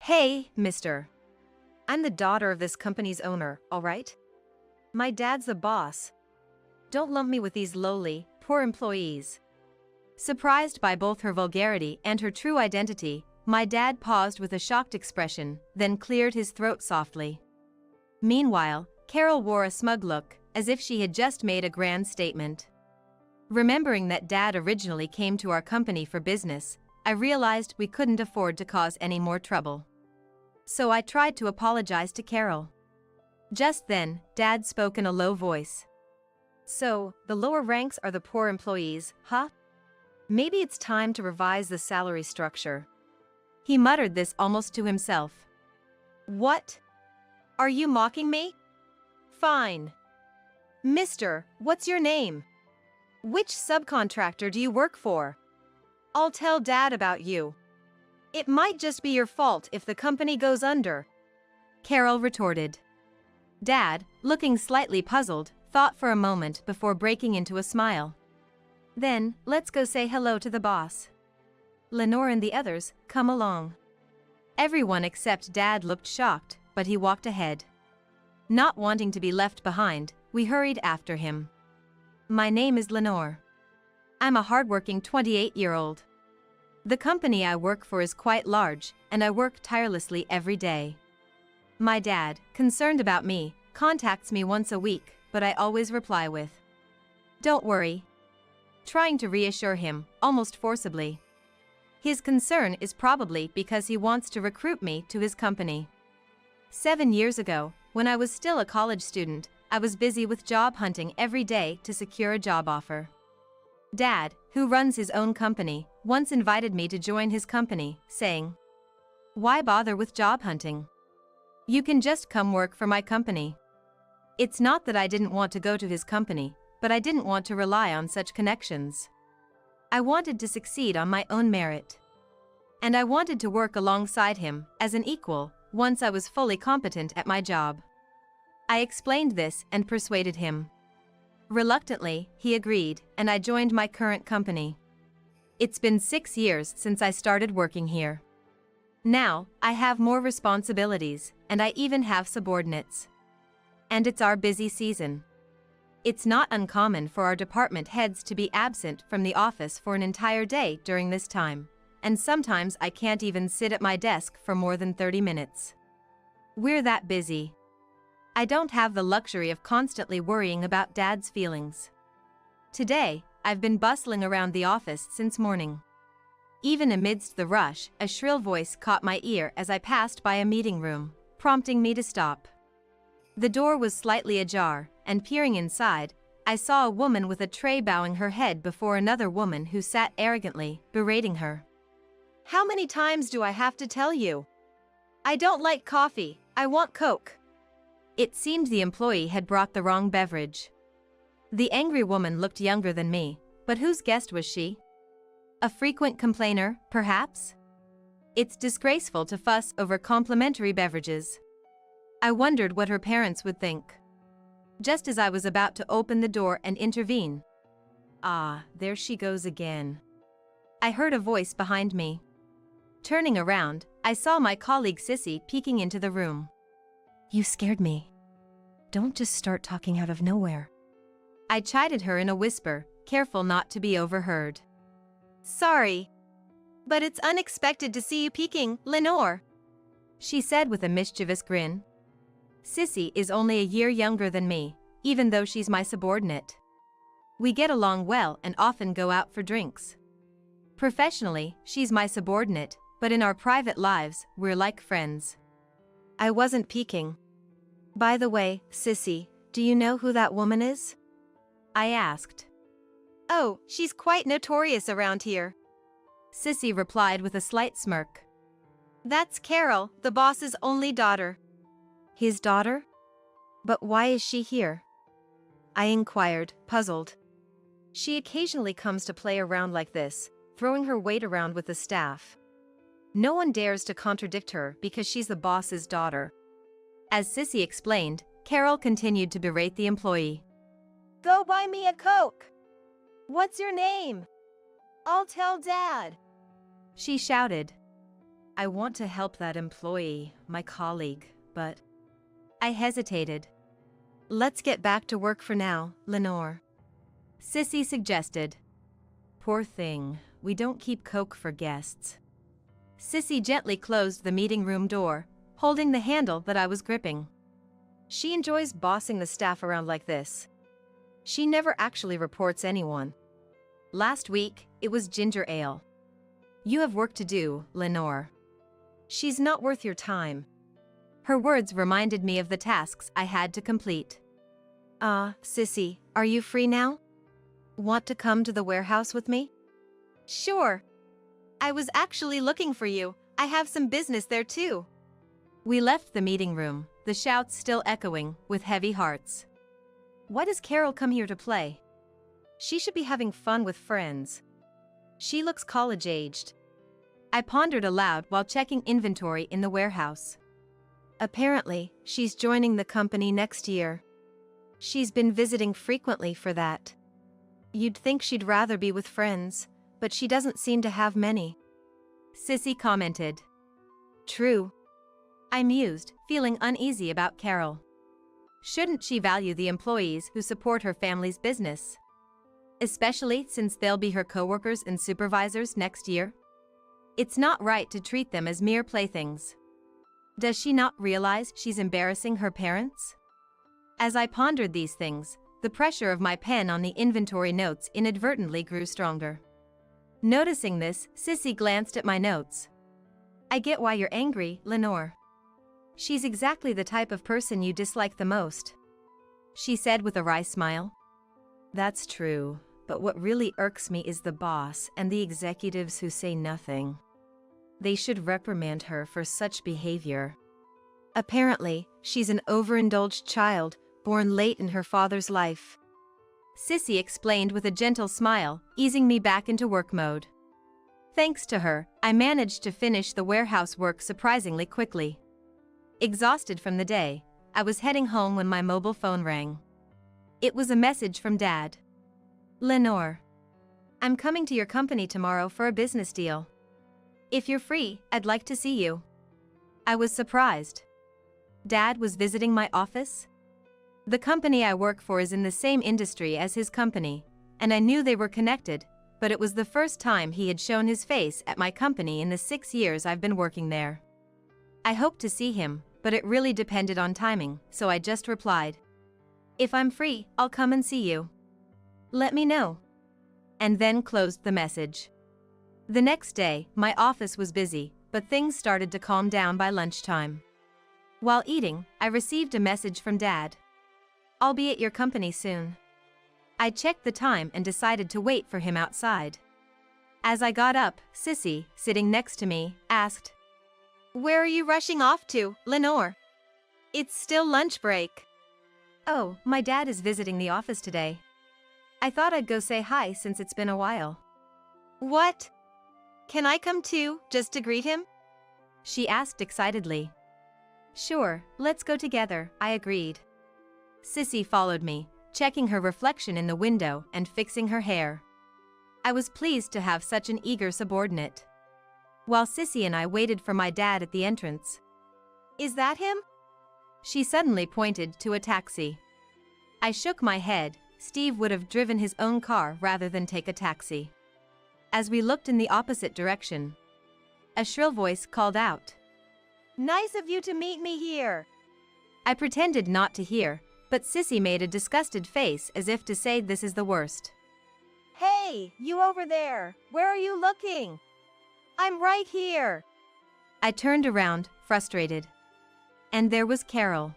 Hey, mister. I'm the daughter of this company's owner, all right? My dad's the boss. Don't lump me with these lowly, poor employees. Surprised by both her vulgarity and her true identity, my dad paused with a shocked expression, then cleared his throat softly. Meanwhile, Carol wore a smug look, as if she had just made a grand statement. Remembering that Dad originally came to our company for business, I realized we couldn't afford to cause any more trouble. So I tried to apologize to Carol. Just then, Dad spoke in a low voice. So, the lower ranks are the poor employees, huh? Maybe it's time to revise the salary structure. He muttered this almost to himself. What? Are you mocking me? Fine. Mister, what's your name? Which subcontractor do you work for? I'll tell Dad about you. It might just be your fault if the company goes under. Carol retorted. Dad, looking slightly puzzled, thought for a moment before breaking into a smile. Then, let's go say hello to the boss. Lenore and the others, come along. Everyone except Dad looked shocked, but he walked ahead. Not wanting to be left behind, we hurried after him. My name is Lenore. I'm a hardworking 28-year-old. The company I work for is quite large, and I work tirelessly every day. My dad, concerned about me, contacts me once a week, but I always reply with, "Don't worry," trying to reassure him, almost forcibly. His concern is probably because he wants to recruit me to his company. 7 years ago, when I was still a college student, I was busy with job hunting every day to secure a job offer. Dad, who runs his own company, once invited me to join his company, saying, "Why bother with job hunting? You can just come work for my company." It's not that I didn't want to go to his company, but I didn't want to rely on such connections. I wanted to succeed on my own merit. And I wanted to work alongside him, as an equal, once I was fully competent at my job. I explained this and persuaded him. Reluctantly, he agreed, and I joined my current company. It's been 6 years since I started working here. Now, I have more responsibilities, and I even have subordinates. And it's our busy season. It's not uncommon for our department heads to be absent from the office for an entire day during this time, and sometimes I can't even sit at my desk for more than 30 minutes. We're that busy. I don't have the luxury of constantly worrying about Dad's feelings. Today, I've been bustling around the office since morning. Even amidst the rush, a shrill voice caught my ear as I passed by a meeting room, prompting me to stop. The door was slightly ajar, and peering inside, I saw a woman with a tray bowing her head before another woman who sat arrogantly, berating her. How many times do I have to tell you? I don't like coffee, I want Coke. It seemed the employee had brought the wrong beverage. The angry woman looked younger than me, but whose guest was she? A frequent complainer, perhaps? It's disgraceful to fuss over complimentary beverages. I wondered what her parents would think. Just as I was about to open the door and intervene. Ah, there she goes again. I heard a voice behind me. Turning around, I saw my colleague Sissy peeking into the room. You scared me. Don't just start talking out of nowhere. I chided her in a whisper, careful not to be overheard. Sorry. But it's unexpected to see you peeking, Lenore, she said with a mischievous grin. Sissy is only a year younger than me, even though she's my subordinate. We get along well and often go out for drinks. Professionally, she's my subordinate, but in our private lives, we're like friends. I wasn't peeking. By the way, Sissy, do you know who that woman is? I asked. Oh, she's quite notorious around here, Sissy replied with a slight smirk. That's Carol, the boss's only daughter. His daughter? But why is she here? I inquired, puzzled. She occasionally comes to play around like this, throwing her weight around with the staff. No one dares to contradict her because she's the boss's daughter. As Sissy explained, Carol continued to berate the employee. Go buy me a Coke! What's your name? I'll tell Dad, she shouted. I want to help that employee, my colleague, but I hesitated. Let's get back to work for now, Lenore. Sissy suggested. Poor thing, we don't keep Coke for guests. Sissy gently closed the meeting room door, holding the handle that I was gripping. She enjoys bossing the staff around like this. She never actually reports anyone. Last week, it was ginger ale. You have work to do, Lenore. She's not worth your time. Her words reminded me of the tasks I had to complete. Sissy, are you free now? Want to come to the warehouse with me? Sure. I was actually looking for you. I have some business there too. We left the meeting room, the shouts still echoing, with heavy hearts. Why does Carol come here to play? She should be having fun with friends. She looks college-aged. I pondered aloud while checking inventory in the warehouse. Apparently, she's joining the company next year. She's been visiting frequently for that. You'd think she'd rather be with friends, but she doesn't seem to have many. Sissy commented. True. I mused, feeling uneasy about Carol. Shouldn't she value the employees who support her family's business? Especially since they'll be her coworkers and supervisors next year? It's not right to treat them as mere playthings. Does she not realize she's embarrassing her parents? As I pondered these things, the pressure of my pen on the inventory notes inadvertently grew stronger. Noticing this, Sissy glanced at my notes. I get why you're angry, Lenore. She's exactly the type of person you dislike the most. She said with a wry smile. That's true, but what really irks me is the boss and the executives who say nothing. They should reprimand her for such behavior. Apparently, she's an overindulged child, born late in her father's life. Sissy explained with a gentle smile, easing me back into work mode. Thanks to her, I managed to finish the warehouse work surprisingly quickly. Exhausted from the day, I was heading home when my mobile phone rang. It was a message from Dad. Lenore. I'm coming to your company tomorrow for a business deal. If you're free, I'd like to see you. I was surprised. Dad was visiting my office? The company I work for is in the same industry as his company, and I knew they were connected, but it was the first time he had shown his face at my company in the 6 years I've been working there. I hoped to see him, but it really depended on timing, so I just replied. If I'm free, I'll come and see you. Let me know. And then closed the message. The next day, my office was busy, but things started to calm down by lunchtime. While eating, I received a message from Dad. I'll be at your company soon. I checked the time and decided to wait for him outside. As I got up, Sissy, sitting next to me, asked, Where are you rushing off to, Lenore? It's still lunch break. Oh, my dad is visiting the office today. I thought I'd go say hi since it's been a while. What? Can I come too, just to greet him? She asked excitedly. Sure, let's go together, I agreed. Sissy followed me, checking her reflection in the window and fixing her hair. I was pleased to have such an eager subordinate. While Sissy and I waited for my dad at the entrance. Is that him? She suddenly pointed to a taxi. I shook my head. Steve would have driven his own car rather than take a taxi. As we looked in the opposite direction, a shrill voice called out. Nice of you to meet me here. I pretended not to hear, but Sissy made a disgusted face as if to say this is the worst. Hey, you over there, where are you looking? I'm right here. I turned around, frustrated. And there was Carol.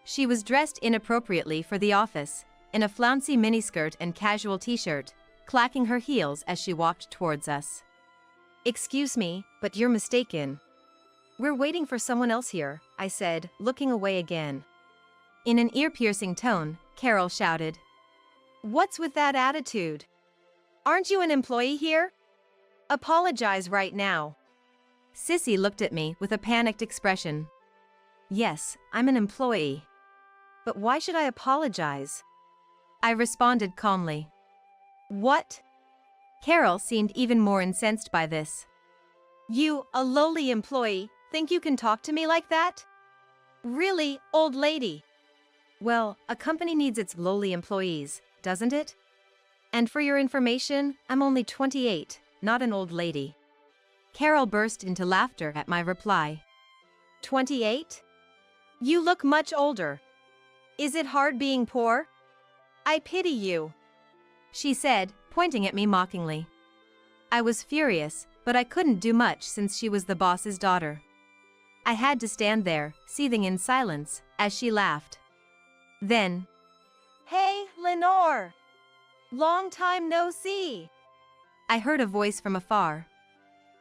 She was dressed inappropriately for the office, in a flouncy miniskirt and casual t-shirt, clacking her heels as she walked towards us. Excuse me, but you're mistaken. We're waiting for someone else here, I said, looking away again. In an ear-piercing tone, Carol shouted. What's with that attitude? Aren't you an employee here? Apologize right now. Sissy looked at me with a panicked expression. Yes, I'm an employee. But why should I apologize? I responded calmly. What? Carol seemed even more incensed by this. You, a lowly employee, think you can talk to me like that? Really, old lady? Well, a company needs its lowly employees, doesn't it? And for your information, I'm only 28, not an old lady. Carol burst into laughter at my reply. 28? You look much older. Is it hard being poor? I pity you, she said, pointing at me mockingly. I was furious, but I couldn't do much since she was the boss's daughter. I had to stand there, seething in silence, as she laughed. Then, "Hey, Lenore! Long time no see!" I heard a voice from afar.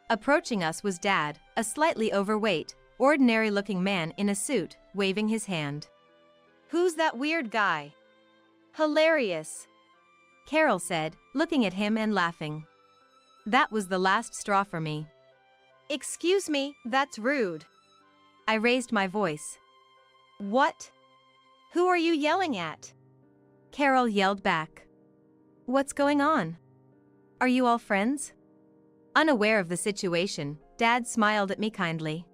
Approaching us was Dad, a slightly overweight, ordinary-looking man in a suit, waving his hand. "Who's that weird guy?" "Hilarious," Carol said, looking at him and laughing. That was the last straw for me. "Excuse me, that's rude." I raised my voice. "What? Who are you yelling at?" Carol yelled back. "What's going on? Are you all friends?" Unaware of the situation, Dad smiled at me kindly.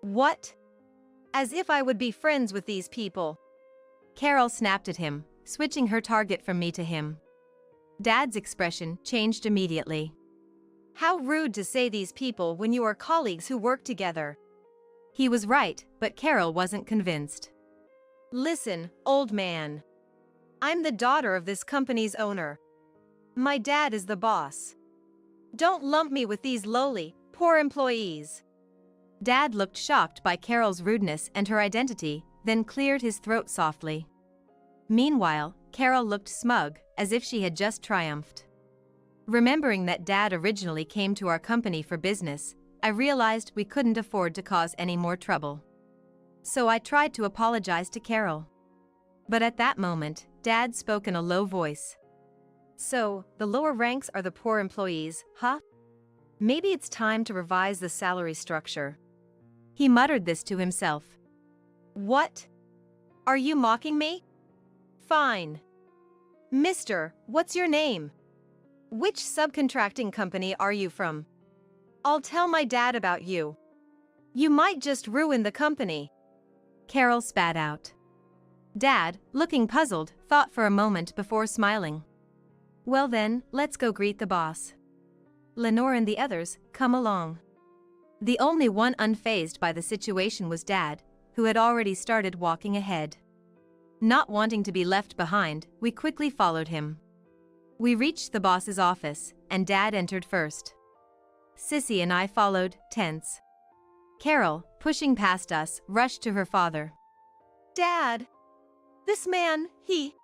"What? As if I would be friends with these people." Carol snapped at him, switching her target from me to him. Dad's expression changed immediately. "How rude to say these people when you are colleagues who work together." He was right, but Carol wasn't convinced. "Listen, old man. I'm the daughter of this company's owner. My dad is the boss. Don't lump me with these lowly, poor employees." Dad looked shocked by Carol's rudeness and her identity, then cleared his throat softly. Meanwhile, Carol looked smug, as if she had just triumphed. Remembering that Dad originally came to our company for business, I realized we couldn't afford to cause any more trouble. So I tried to apologize to Carol. But at that moment, Dad spoke in a low voice. "So, the lower ranks are the poor employees, huh? Maybe it's time to revise the salary structure." He muttered this to himself. "What? Are you mocking me? Fine. Mister, what's your name? Which subcontracting company are you from? I'll tell my dad about you. You might just ruin the company." Carol spat out. Dad, looking puzzled, thought for a moment before smiling. "Well then, let's go greet the boss. Lenore and the others, come along." The only one unfazed by the situation was Dad, who had already started walking ahead. Not wanting to be left behind, we quickly followed him. We reached the boss's office, and Dad entered first. Sissy and I followed, tense. Carol, pushing past us, rushed to her father. "Dad! This man, he..."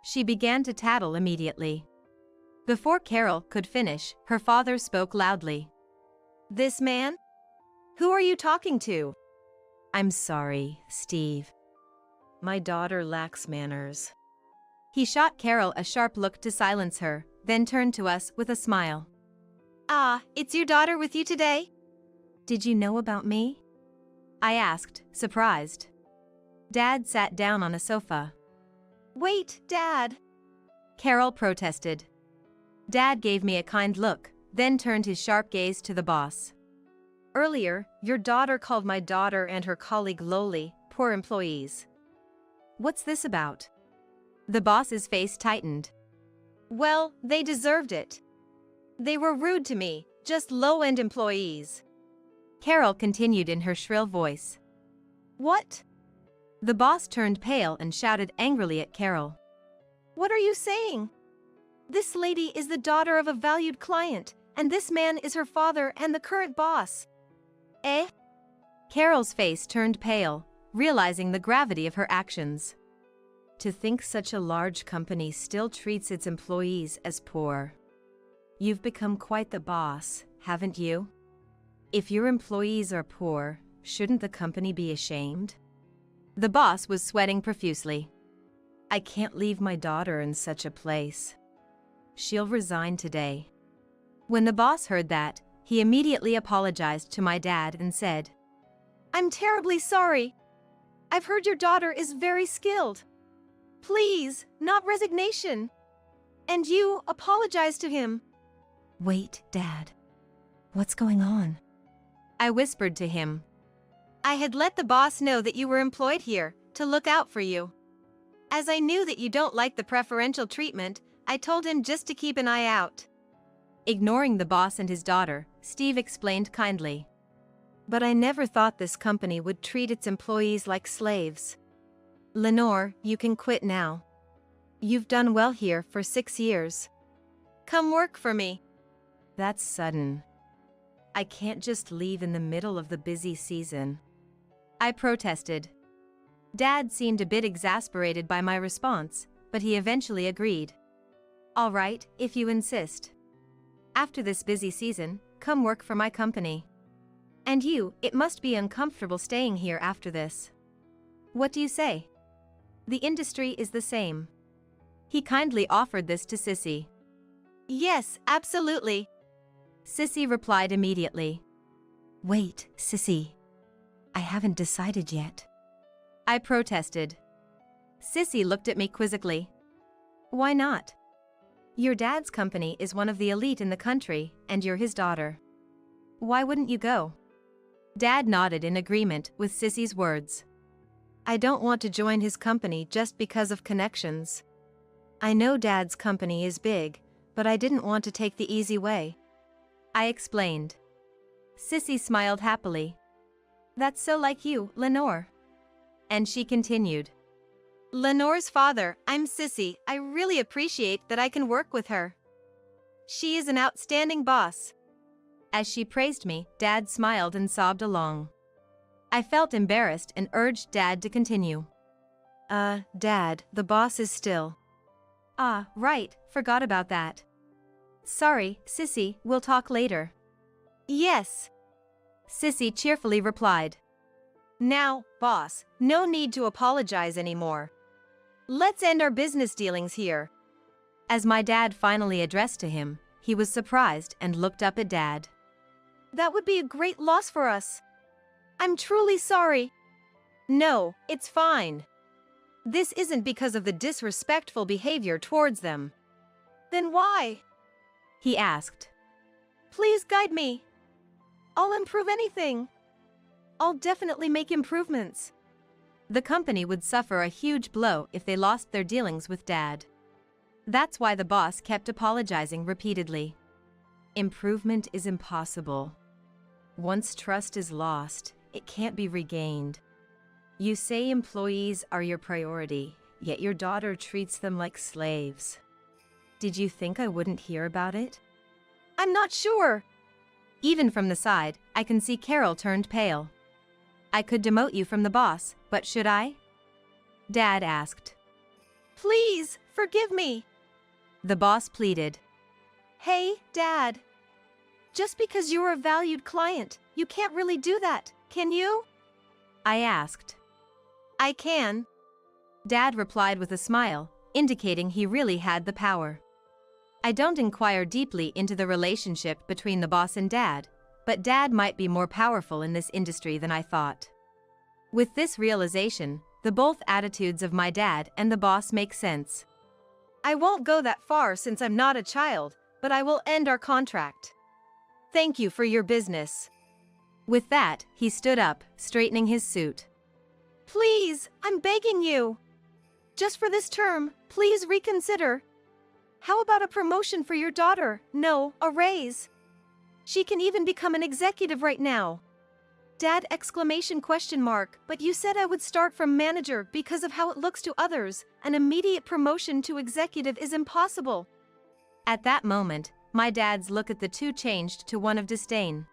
She began to tattle immediately. Before Carol could finish, her father spoke loudly. "This man? Who are you talking to?" "I'm sorry, Steve. My daughter lacks manners." He shot Carol a sharp look to silence her, then turned to us with a smile. "Ah, it's your daughter with you today?" "Did you know about me?" I asked, surprised. Dad sat down on a sofa. "Wait, Dad," Carol protested. Dad gave me a kind look, then turned his sharp gaze to the boss. "Earlier, your daughter called my daughter and her colleague lowly, poor employees. What's this about?" The boss's face tightened. "Well, they deserved it. They were rude to me, just low-end employees." Carol continued in her shrill voice. "What?" The boss turned pale and shouted angrily at Carol. "What are you saying? This lady is the daughter of a valued client, and this man is her father and the current boss." "Eh?" Carol's face turned pale, realizing the gravity of her actions. To think such a large company still treats its employees as poor. You've become quite the boss, haven't you? If your employees are poor, shouldn't the company be ashamed? The boss was sweating profusely. "I can't leave my daughter in such a place. She'll resign today." When the boss heard that, he immediately apologized to my dad and said, "I'm terribly sorry. I've heard your daughter is very skilled. Please, not resignation. And you, apologize to him." "Wait, Dad. What's going on? I whispered to him. I had let the boss know that you were employed here, to look out for you. As I knew that you don't like the preferential treatment, I told him just to keep an eye out. Ignoring the boss and his daughter, Steve explained kindly. But I never thought this company would treat its employees like slaves. Lenore, you can quit now. You've done well here for 6 years. Come work for me. That's sudden. I can't just leave in the middle of the busy season. I protested. Dad seemed a bit exasperated by my response, but he eventually agreed. All right, if you insist. After this busy season, come work for my company. And you, it must be uncomfortable staying here after this. What do you say? The industry is the same. He kindly offered this to Sissy. Yes, absolutely. Sissy replied immediately. Wait, Sissy. I haven't decided yet. I protested. Sissy looked at me quizzically. Why not? Your dad's company is one of the elite in the country, and you're his daughter. Why wouldn't you go? Dad nodded in agreement with Sissy's words. I don't want to join his company just because of connections. I know Dad's company is big, but I didn't want to take the easy way. I explained. Sissy smiled happily. That's so like you, Lenore. And she continued. Lenore's father, I'm Sissy. I really appreciate that I can work with her. She is an outstanding boss. As she praised me, Dad smiled and sobbed along. I felt embarrassed and urged Dad to continue. Dad, the boss is still. Ah, right, forgot about that. Sorry, Sissy, we'll talk later. Yes. Sissy cheerfully replied. Now, boss, no need to apologize anymore. Let's end our business dealings here. As my dad finally addressed to him, he was surprised and looked up at Dad. That would be a great loss for us. I'm truly sorry. No, it's fine. This isn't because of the disrespectful behavior towards them. Then why? He asked. Please guide me. I'll improve anything. I'll definitely make improvements. The company would suffer a huge blow if they lost their dealings with Dad. That's why the boss kept apologizing repeatedly. Improvement is impossible. Once trust is lost, it can't be regained. You say employees are your priority, yet your daughter treats them like slaves. Did you think I wouldn't hear about it? I'm not sure. Even from the side, I can see Carol turned pale. I could demote you from the boss, but should I? Dad asked. Please, forgive me. The boss pleaded. Hey, Dad. Just because you're a valued client, you can't really do that, can you? I asked. I can. Dad replied with a smile, indicating he really had the power. I don't inquire deeply into the relationship between the boss and Dad, but Dad might be more powerful in this industry than I thought. With this realization, the both attitudes of my dad and the boss make sense. I won't go that far since I'm not a child, but I will end our contract. Thank you for your business. With that, he stood up, straightening his suit. Please, I'm begging you. Just for this term, please reconsider. How about a promotion for your daughter? No, a raise. She can even become an executive right now. Dad! But you said I would start from manager because of how it looks to others. An immediate promotion to executive is impossible. At that moment, my dad's look at the two changed to one of disdain.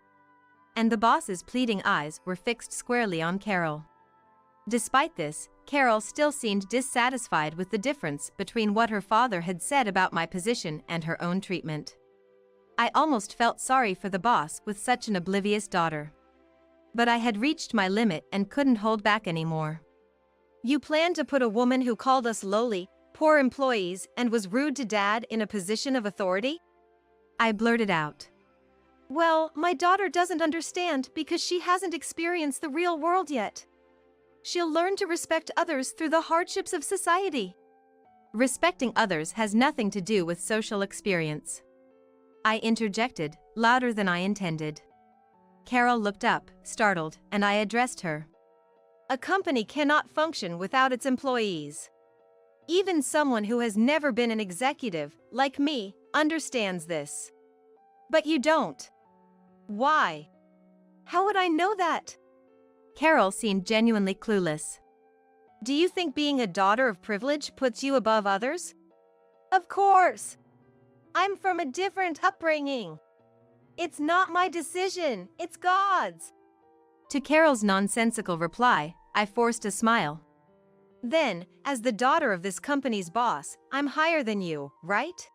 And the boss's pleading eyes were fixed squarely on Carol. Despite this, Carol still seemed dissatisfied with the difference between what her father had said about my position and her own treatment. I almost felt sorry for the boss with such an oblivious daughter. But I had reached my limit and couldn't hold back anymore. You plan to put a woman who called us lowly, poor employees and was rude to Dad in a position of authority? I blurted out. Well, my daughter doesn't understand because she hasn't experienced the real world yet. She'll learn to respect others through the hardships of society. Respecting others has nothing to do with social experience. I interjected, louder than I intended. Carol looked up, startled, and I addressed her. A company cannot function without its employees. Even someone who has never been an executive, like me, understands this. But you don't. Why? How would I know that? Carol seemed genuinely clueless. Do you think being a daughter of privilege puts you above others? Of course. I'm from a different upbringing. It's not my decision, it's God's. To Carol's nonsensical reply, I forced a smile. Then, as the daughter of this company's boss, I'm higher than you, right?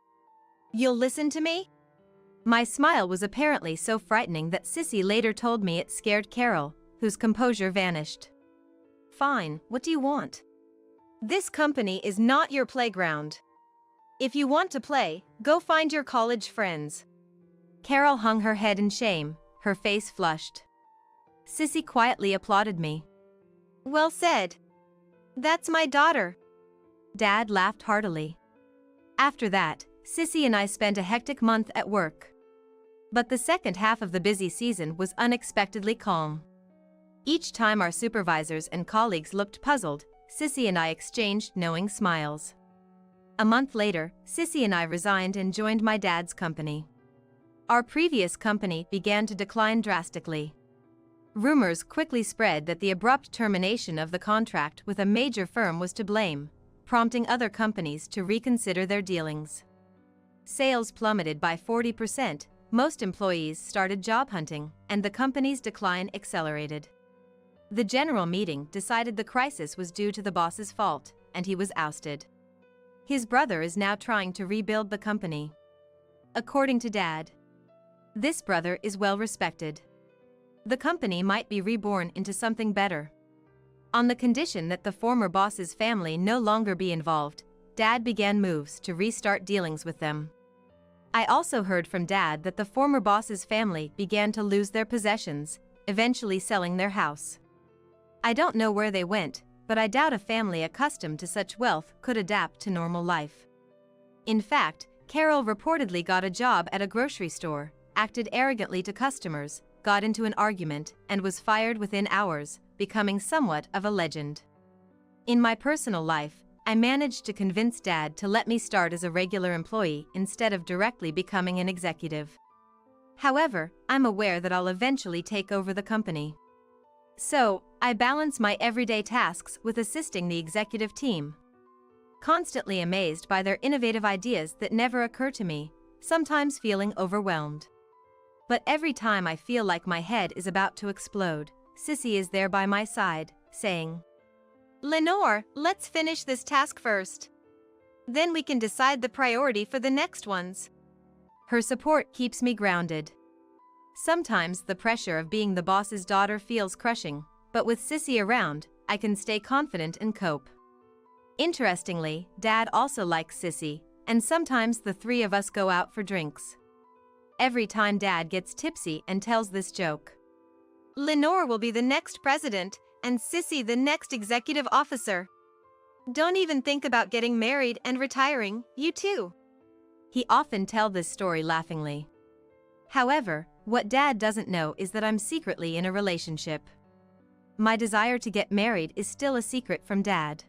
You'll listen to me? My smile was apparently so frightening that Sissy later told me it scared Carol, whose composure vanished. Fine, what do you want? This company is not your playground. If you want to play, go find your college friends. Carol hung her head in shame, her face flushed. Sissy quietly applauded me. Well said. That's my daughter. Dad laughed heartily. After that, Sissy and I spent a hectic month at work. But the second half of the busy season was unexpectedly calm. Each time our supervisors and colleagues looked puzzled, Sissy and I exchanged knowing smiles. A month later, Sissy and I resigned and joined my dad's company. Our previous company began to decline drastically. Rumors quickly spread that the abrupt termination of the contract with a major firm was to blame, prompting other companies to reconsider their dealings. Sales plummeted by 40%, most employees started job hunting, and the company's decline accelerated. The general meeting decided the crisis was due to the boss's fault, and he was ousted. His brother is now trying to rebuild the company. According to Dad, this brother is well respected. The company might be reborn into something better. On the condition that the former boss's family no longer be involved, Dad began moves to restart dealings with them. I also heard from Dad that the former boss's family began to lose their possessions, eventually selling their house. I don't know where they went, but I doubt a family accustomed to such wealth could adapt to normal life. In fact, Carol reportedly got a job at a grocery store, acted arrogantly to customers, got into an argument, and was fired within hours, becoming somewhat of a legend. In my personal life, I managed to convince Dad to let me start as a regular employee instead of directly becoming an executive. However, I'm aware that I'll eventually take over the company. So, I balance my everyday tasks with assisting the executive team. Constantly amazed by their innovative ideas that never occur to me, sometimes feeling overwhelmed. But every time I feel like my head is about to explode, Sissy is there by my side, saying, Lenore, let's finish this task first. Then we can decide the priority for the next ones. Her support keeps me grounded. Sometimes the pressure of being the boss's daughter feels crushing, but with Sissy around, I can stay confident and cope. Interestingly, Dad also likes Sissy, and sometimes the three of us go out for drinks. Every time Dad gets tipsy and tells this joke. Lenore will be the next president, and Sissy the next executive officer. Don't even think about getting married and retiring, you too. He often tells this story laughingly. However, what Dad doesn't know is that I'm secretly in a relationship. My desire to get married is still a secret from Dad.